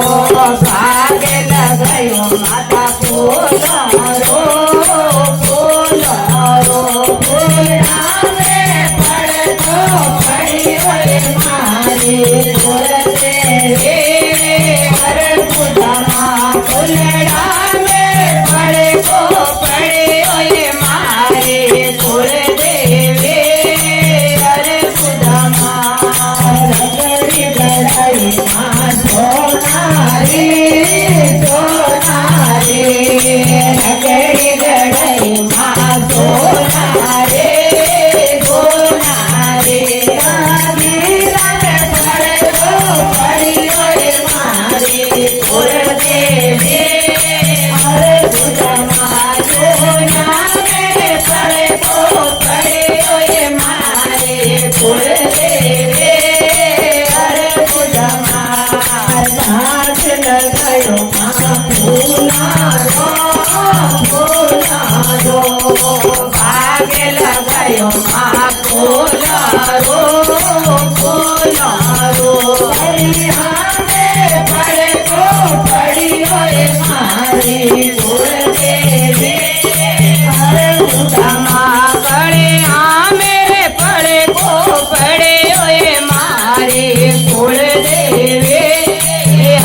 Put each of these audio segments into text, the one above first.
भागे लगायो माता फूलारो फूलारो फूला में पड़ तो पड़ी होए मारे फूल देवे हर फूला फूलड़ा में पड़े को पड़े होए मारे फूल देवे हर फूला रगड़ी गड़ाई माँ सोनारी सोनारे रगड़ी गड़ाई माँ सोनारे सोनारे वीरा में पड़ को पड़ी होए मारे फूल देवे हरे फूला सोना में पड़ को पड़े होए मारे फूल देवे हरे फूला घास लगायो फूलारो फूलारो भागे लगायो माँ फूलारो फूलारो हरिया में पड़े को पड़ी होए मारे फूल देवे हरे फूला गड़िया मेरे पड़े को पड़े होए मारे फूल देवे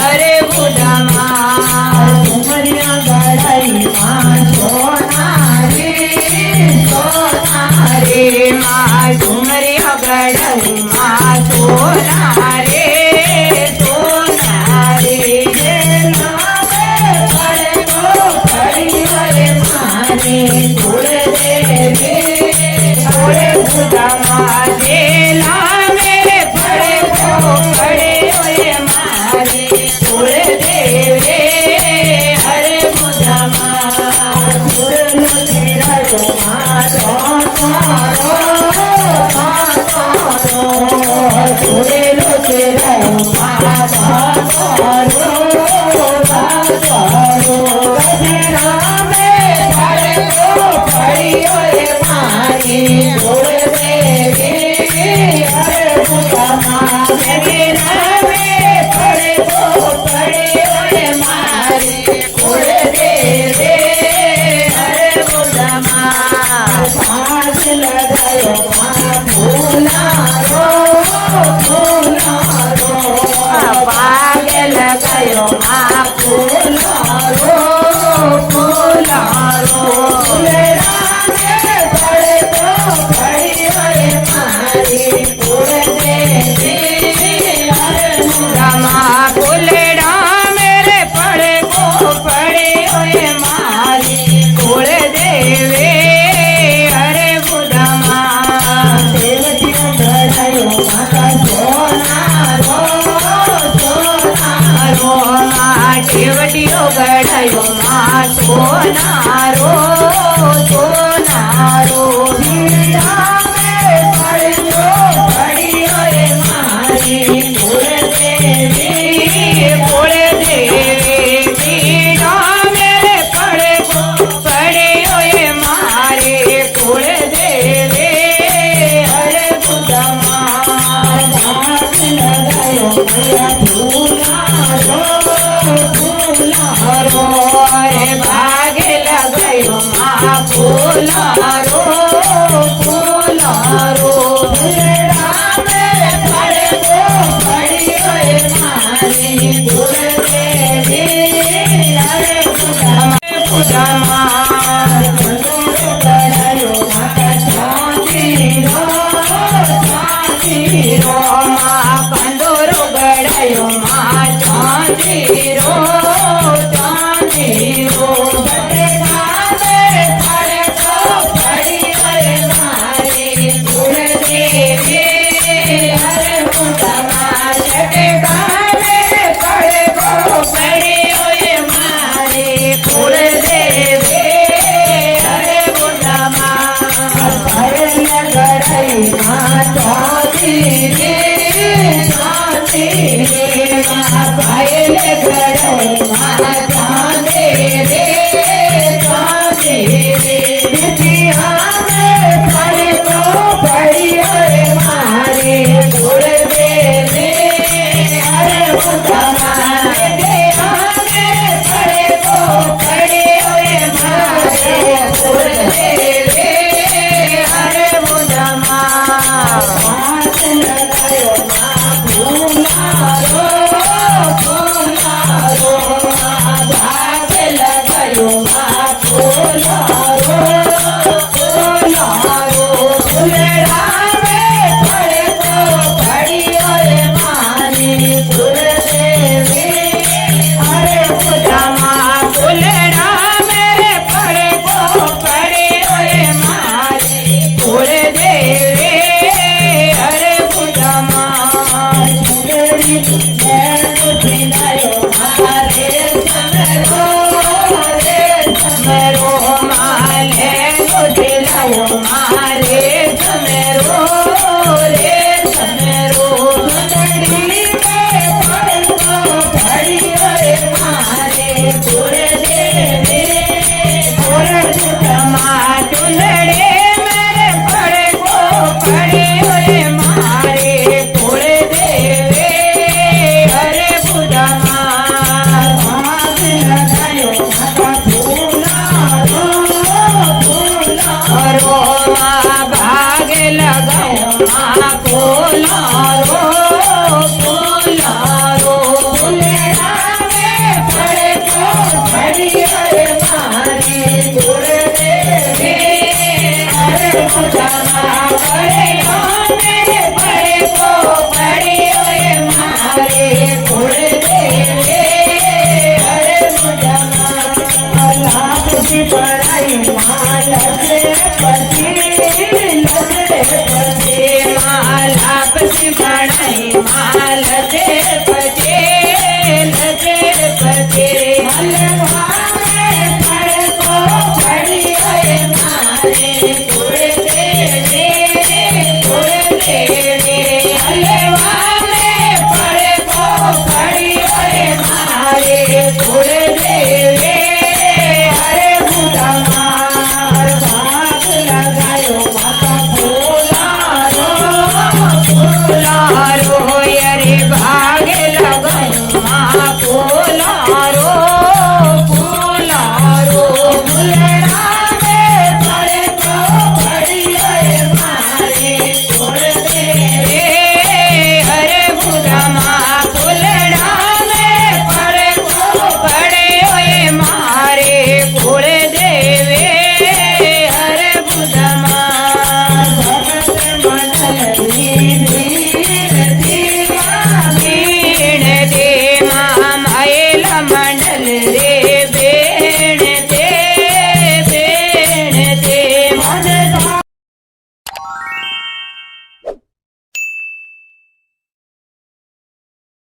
हरे फूला झुमरिया गड़ाई माँ सोनारे सोनारे माँ झुमरिया गड़ाई माँ सोनारे सोनारे पड़े को पड़ी होए मारे फूल देवे हरे फूला जेला मेरे पड़े को पड़े होए मारे फूल देवे हरे फूला तेरा जो मारो फूले लो तेरा लगायो फूलारो फूलारो भागे लगायो माँ फूलारो फूलारो फूलड़ा में पड़े तो पड़ी होए मारे फूल देवे हरे फूला फूलड़ा मेरे पड़े को पड़े होए मारे फूल देवे केवटियो गड़ायो माँ सोनारो सोनारो वीरा में पड़ को पड़ी होए मारे फूल देवे वीरा मेरे पड़ को पड़े होए मारे फूल देवे हरे फूला घास लगायो फूलारो फूलारो भागे लगायो माँ फूलारो फूलारो फूलड़ा में पड़े को पड़ी होए मारे फूल देवे हरे फूला गड़ायो माता चांदीरो चांदीरो माँ कंदोरो गड़ायो माँ चांदीरो चांदीरो पड़े को पड़ी होए मारे फूल देवे हरे फूला पड़े को पड़ी होए मारे फूल देवे हरे फूला गड़ाई माँ चांदी रे